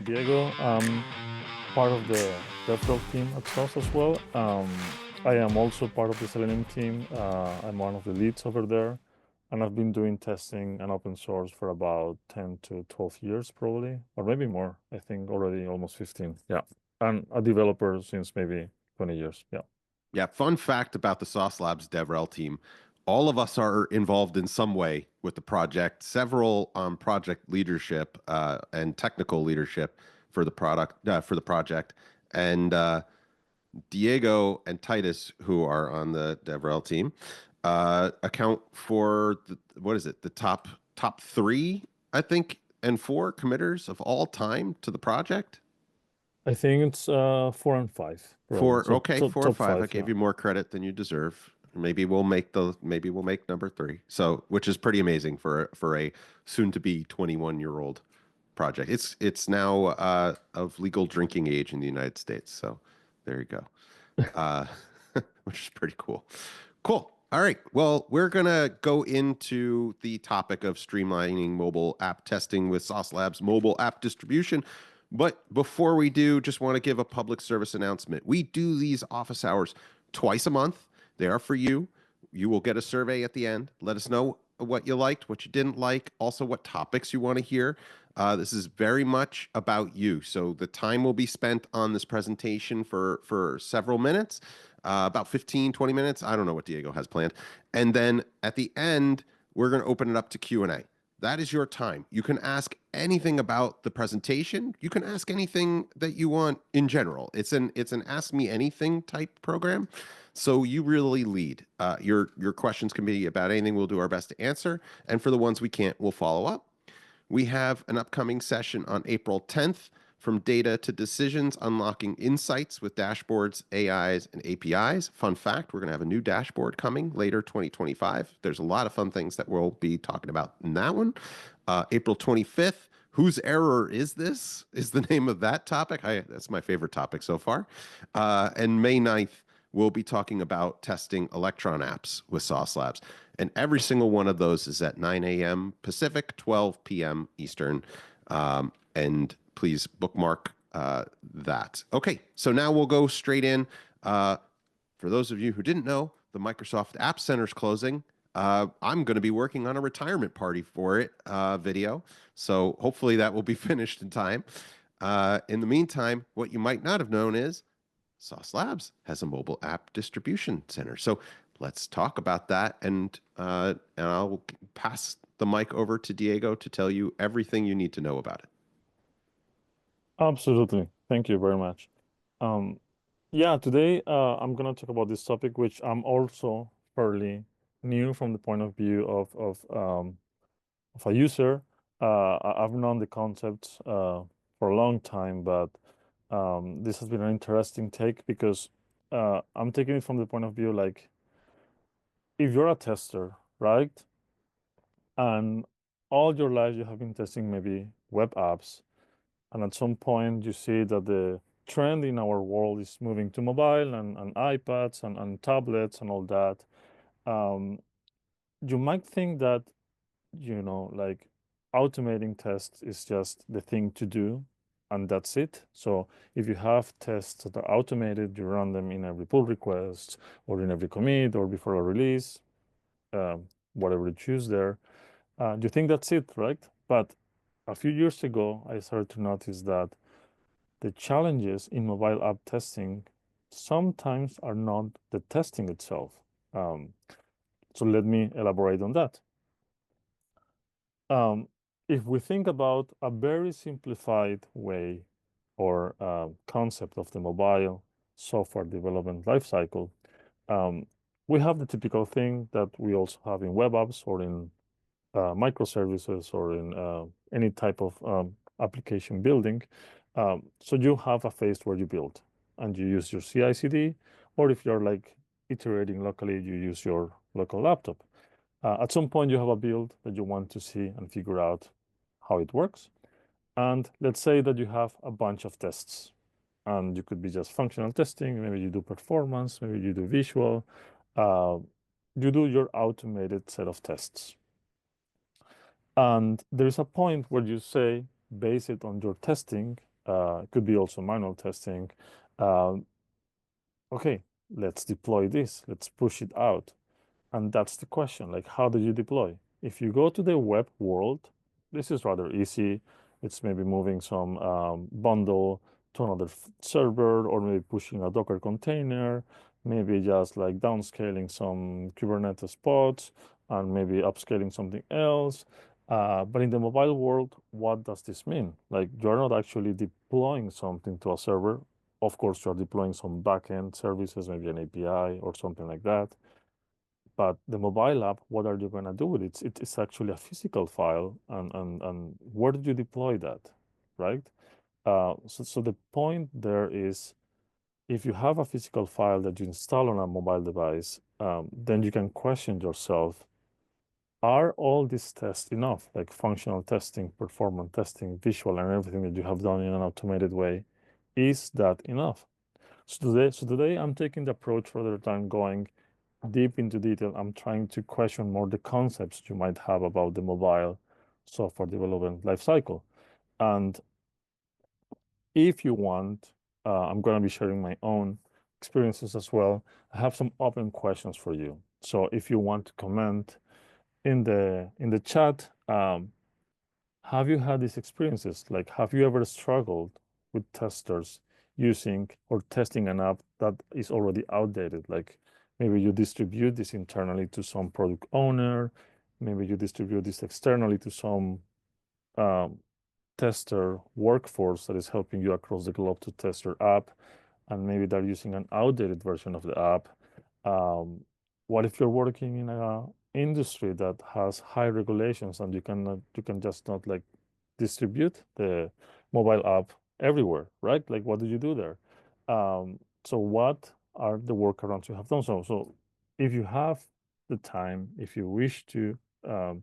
Diego. I'm part of the DevRel team at SOS as well. I am also part of the Selenium team. I'm one of the leads over there, and I've been doing testing and open source for about 10 to 12 years, probably, or maybe more. I think already almost 15. Yeah. And a developer since maybe 20 years. Yeah. Yeah, fun fact about the Sauce Labs DevRel team. All of us are involved in some way with the project, several project leadership and technical leadership for the project. And Diego and Titus, who are on the DevRel team, account for what is it? The top three, I think, and four committers of all time to the project. I think it's 4 and 5, probably. Four, So okay, four or top five. I five, gave yeah. you more credit than you deserve. Maybe we'll make number three. So, which is pretty amazing for a soon to be 21-year-old project. It's now of legal drinking age in the United States. So, there you go. Uh, which is pretty cool. Cool. All right. Well, we're gonna go into the topic of streamlining mobile app testing with Sauce Labs mobile app distribution. But before we do, just want to give a public service announcement. We do these office hours twice a month. They are for you. You will get a survey at the end. Let us know what you liked, what you didn't like, also what topics you want to hear. This is very much about you. So the time will be spent on this presentation for several minutes, about 15, 20 minutes. I don't know what Diego has planned. And then at the end, we're going to open it up to Q&A. That is your time. You can ask anything about the presentation. You can ask anything that you want in general. It's an ask me anything type program. So you really lead. Your questions can be about anything. We'll do our best to answer. And for the ones we can't, we'll follow up. We have an upcoming session on April 10th, From Data to Decisions, Unlocking Insights with Dashboards, AIs, and APIs. Fun fact, we're going to have a new dashboard coming later 2025. There's a lot of fun things that we'll be talking about in that one. April 25th, Whose Error Is This? Is the name of that topic. That's my favorite topic so far. And May 9th, we'll be talking about testing Electron apps with Sauce Labs. And every single one of those is at 9 a.m. Pacific, 12 p.m. Eastern. And please bookmark that. Okay, so now we'll go straight in. For those of you who didn't know, the Microsoft App Center is closing. I'm going to be working on a retirement party for it video. So hopefully that will be finished in time. In the meantime, what you might not have known is Sauce Labs has a mobile app distribution center. So let's talk about that, and I'll pass the mic over to Diego to tell you everything you need to know about it. Absolutely. Thank you very much. Um, yeah, today I'm going to talk about this topic, which I'm also fairly new from the point of view of a user. I've known the concept for a long time, but this has been an interesting take because I'm taking it from the point of view like if you're a tester, right? And all your life you have been testing maybe web apps, and at some point you see that the trend in our world is moving to mobile and iPads and tablets and all that. Um, you might think that, like automating tests is just the thing to do, and that's it. So if you have tests that are automated, you run them in every pull request or in every commit or before a release, whatever you choose there. You think that's it, right? But a few years ago, I started to notice that the challenges in mobile app testing sometimes are not the testing itself. Um, so let me elaborate on that. Um, if we think about a very simplified way or concept of the mobile software development lifecycle, um, we have the typical thing that we also have in web apps or in microservices or in any type of application building. So you have a phase where you build and you use your CI/CD, or if you're like iterating locally, you use your local laptop. At some point, you have a build that you want to see and figure out how it works. And let's say that you have a bunch of tests, and you could be just functional testing. Maybe you do performance, maybe you do visual. Uh, you do your automated set of tests. And there is a point where you say, base it on your testing, It could be also manual testing. Um, okay, let's deploy this. Let's push it out. And that's the question, like, how do you deploy? If you go to the web world, this is rather easy. It's maybe moving some bundle to another server, or maybe pushing a Docker container, maybe just like downscaling some Kubernetes pods, and maybe upscaling something else. But in the mobile world, what does this mean? Like, you're not actually deploying something to a server. Of course, you're deploying some backend services, maybe an API or something like that. But the mobile app, what are you going to do with it? It's actually a physical file, and where did you deploy that, right? So the point there is, if you have a physical file that you install on a mobile device, then you can question yourself, are all these tests enough? Like functional testing, performance testing, visual, and everything that you have done in an automated way, is that enough? So today I'm taking the approach rather than going deep into detail. I'm trying to question more the concepts you might have about the mobile software development lifecycle. And if you want, I'm going to be sharing my own experiences as well. I have some open questions for you. So if you want to comment in the chat, have you had these experiences? Like, have you ever struggled with testers using or testing an app that is already outdated? Like, maybe you distribute this internally to some product owner, maybe you distribute this externally to some um, tester workforce that is helping you across the globe to test your app, and maybe they're using an outdated version of the app. Um, what if you're working in a industry that has high regulations, and you can just not like distribute the mobile app everywhere, right? Like, what do you do there? So what are the workarounds you have done? So if you have the time, if you wish to um,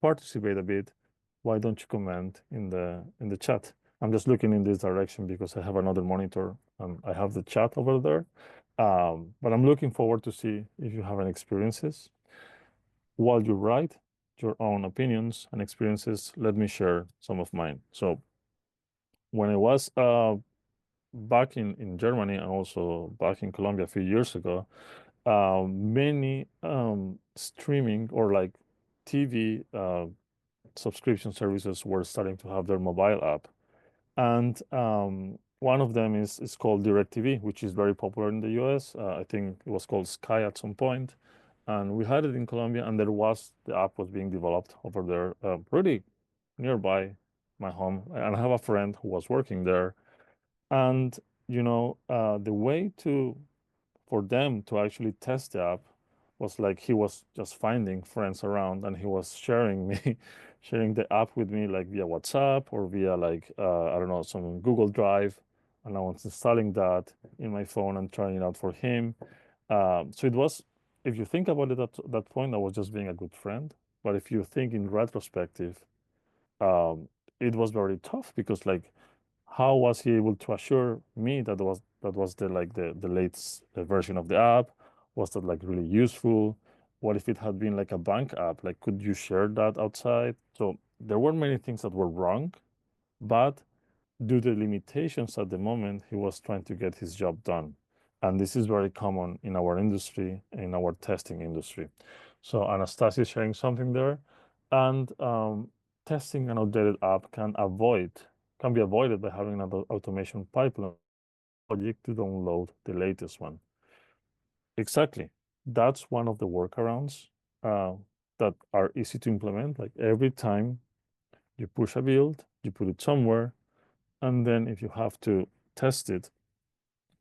participate a bit, why don't you comment in the chat? I'm just looking in this direction because I have another monitor and I have the chat over there. But I'm looking forward to see if you have any experiences. While you write your own opinions and experiences, let me share some of mine. So when I was back in Germany and also back in Colombia a few years ago, many streaming or like TV subscription services were starting to have their mobile app. And one of them is called DirecTV, which is very popular in the US. I think it was called Sky at some point. And we had it in Colombia, and the app was being developed over there, pretty nearby my home. And I have a friend who was working there. And, the way for them to actually test the app was like he was just finding friends around, and he was sharing the app with me like via WhatsApp or via like I don't know, some Google Drive, and I was installing that in my phone and trying it out for him. So it was, if you think about it at that point, I was just being a good friend. But if you think in retrospective, um, it was very tough because like, how was he able to assure me that was the latest version of the app? Was that like really useful? What if it had been like a bank app? Like, could you share that outside? So there were many things that were wrong, but due to limitations at the moment, he was trying to get his job done. And this is very common in our industry, in our testing industry. So Anastasia is sharing something there. And testing an outdated app can be avoided by having an automation pipeline project to download the latest one. Exactly. That's one of the workarounds uh, that are easy to implement. Like, every time you push a build, you put it somewhere, and then if you have to test it,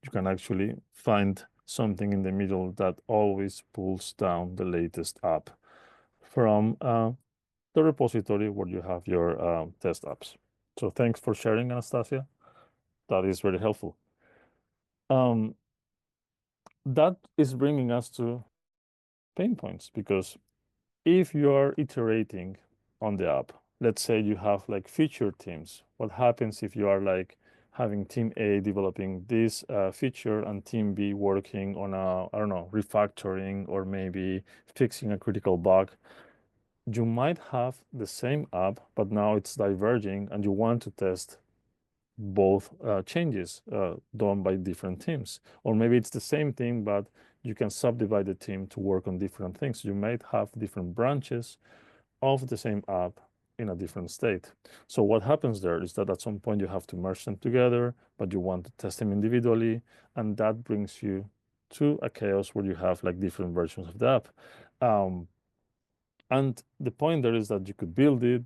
you can actually find something in the middle that always pulls down the latest app from the repository where you have your test apps. So thanks for sharing, Anastasia. That is very helpful. Um, that is bringing us to pain points, because if you are iterating on the app, let's say you have like feature teams, what happens if you are like having team A developing this feature and team B working on I don't know, refactoring or maybe fixing a critical bug? You might have the same app, but now it's diverging and you want to test both changes done by different teams. Or maybe it's the same team, but you can subdivide the team to work on different things. You might have different branches of the same app in a different state. So what happens there is that at some point you have to merge them together, but you want to test them individually, and that brings you to a chaos where you have like different versions of the app. And the point there is that you could build it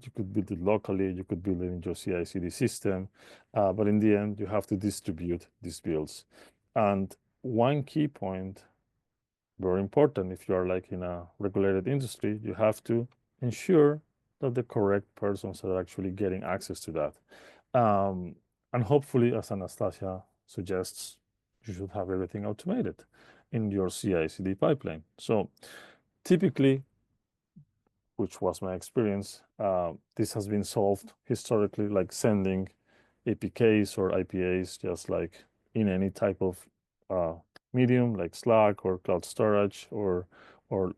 locally, you could build it in your CI/CD system, but in the end, you have to distribute these builds. And one key point, very important if you are like in a regulated industry, you have to ensure that the correct persons are actually getting access to that. And hopefully, as Anastasia suggests, you should have everything automated in your CI/CD pipeline. So typically, which was my experience, this has been solved historically, like sending APKs or IPAs, just like in any type of medium, like Slack or cloud storage, or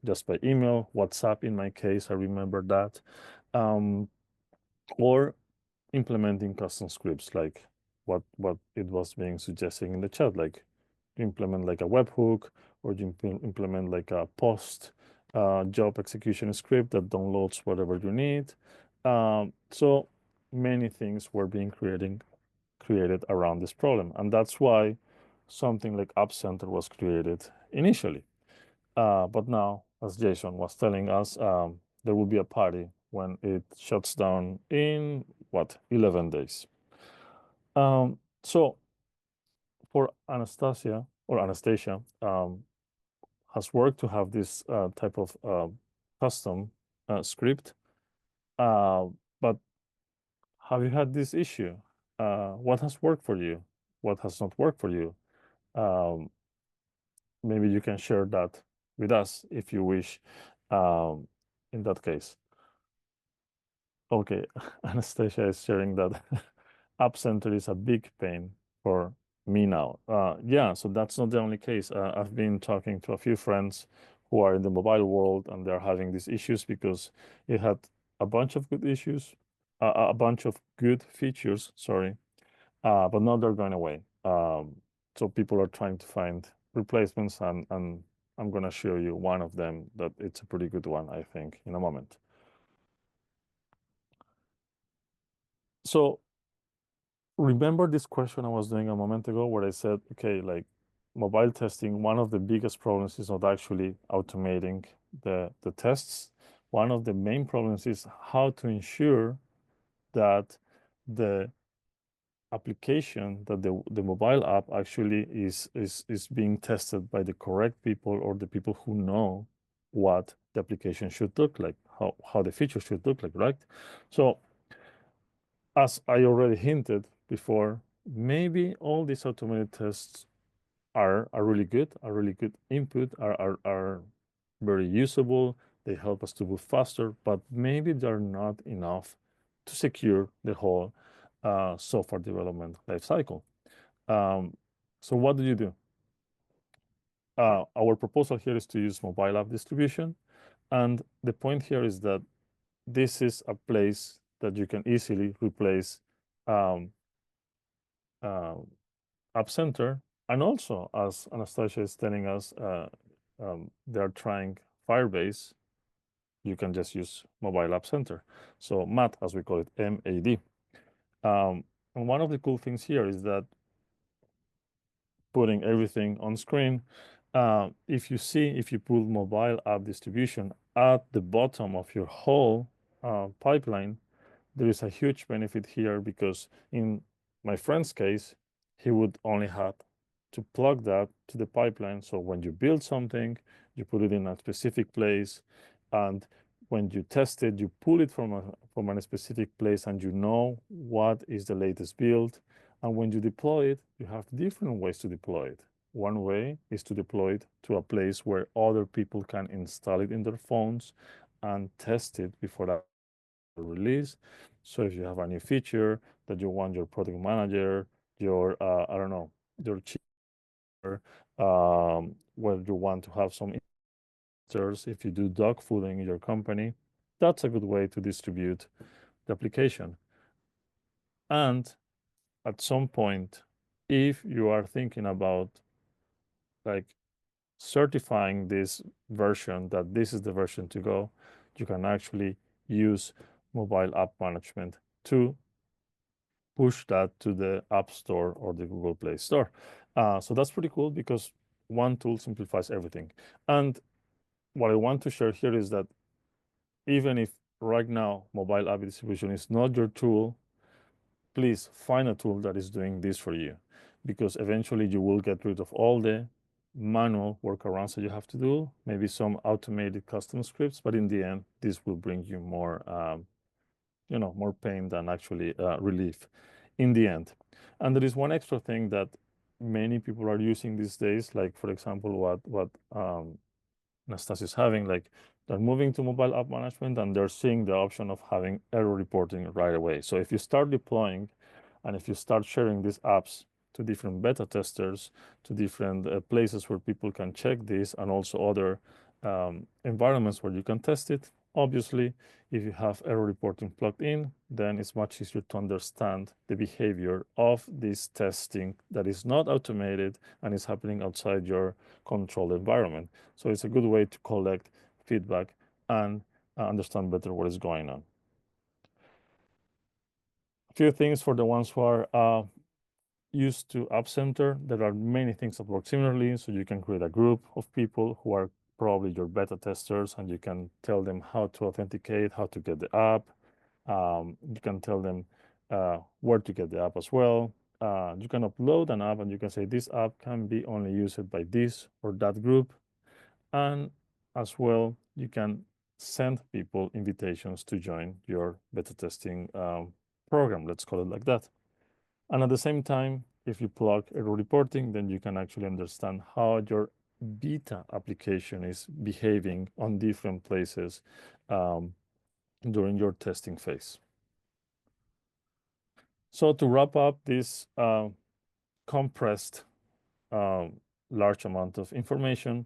just by email, WhatsApp. In my case, I remember that, or implementing custom scripts, like what it was being suggested in the chat, like implement like a webhook, or you implement like a post job execution script that downloads whatever you need. So many things were being created around this problem, and that's why something like App Center was created initially. But now, as Jason was telling us, there will be a party when it shuts down in what, 11 days. So for Anastasia, has worked to have this type of custom script. But have you had this issue? What has worked for you? What has not worked for you? Um, Maybe you can share that with us if you wish, in that case. Okay, Anastasia is sharing that App Center is a big pain for me now. Yeah, so that's not the only case. I've been talking to a few friends who are in the mobile world, and they're having these issues because it had a bunch of good issues, a bunch of good features, sorry, but now they're going away. So people are trying to find replacements, and I'm going to show you one of them that it's a pretty good one, I think, in a moment. So remember this question I was doing a moment ago where I said, okay, like mobile testing, one of the biggest problems is not actually automating the tests. One of the main problems is how to ensure that the application, that the mobile app actually is being tested by the correct people, or the people who know what the application should look like, how the feature should look like, right? So as I already hinted before, maybe all these automated tests are really good, input, are very usable. They help us to move faster, but maybe they're not enough to secure the whole software development lifecycle. So what do you do? Our proposal here is to use mobile app distribution. And the point here is that this is a place that you can easily replace um, App Center. And also, as Anastasia is telling us, they're trying Firebase. You can just use Mobile App Center. So MAD, as we call it, MAD. And one of the cool things here is that putting everything on screen, if you put mobile app distribution at the bottom of your whole pipeline, there is a huge benefit here, because in my friend's case, he would only have to plug that to the pipeline. So when you build something, you put it in a specific place, and when you test it, you pull it from a specific place, and you know what is the latest build. And when you deploy it, you have different ways to deploy it. One way is to deploy it to a place where other people can install it in their phones and test it before that release. So if you have a new feature that you want your product manager, your I don't know, your chief, where you want to have some investors, if you do dog fooding in your company, that's a good way to distribute the application. And at some point, if you are thinking about like certifying this version, that this is the version to go, you can actually use mobile app management to push that to the App Store or the Google Play Store. So that's pretty cool because one tool simplifies everything. And what I want to share here is that even if right now mobile app distribution is not your tool, please find a tool that is doing this for you, because eventually you will get rid of all the manual workarounds that you have to do, maybe some automated custom scripts, but in the end, this will bring you more, more pain than actually relief in the end. And there is one extra thing that many people are using these days, like for example, what Nastasia is having, like they're moving to mobile app management and they're seeing the option of having error reporting right away. So if you start deploying and if you start sharing these apps to different beta testers, to different places where people can check this, and also other environments where you can test it, obviously, if you have error reporting plugged in, then it's much easier to understand the behavior of this testing that is not automated and is happening outside your controlled environment. So it's a good way to collect feedback and understand better what is going on. A few things for the ones who are used to App Center. There are many things that work similarly. So you can create a group of people who are probably your beta testers, and you can tell them how to authenticate, how to get the app. You can tell them where to get the app as well. You can upload an app and you can say this app can be only used by this or that group. And as well, you can send people invitations to join your beta testing program, let's call it like that. And at the same time, if you plug error reporting, then you can actually understand how your beta application is behaving on different places during your testing phase. So to wrap up this compressed large amount of information,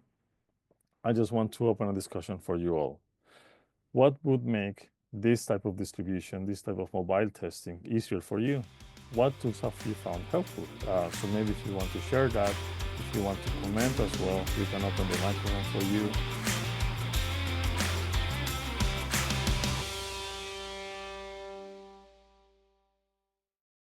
I just want to open a discussion for you all. What would make this type of distribution, this type of mobile testing easier for you? What tools have you found helpful? So maybe if you want to share that, if you want to comment as well, we can open the microphone for you.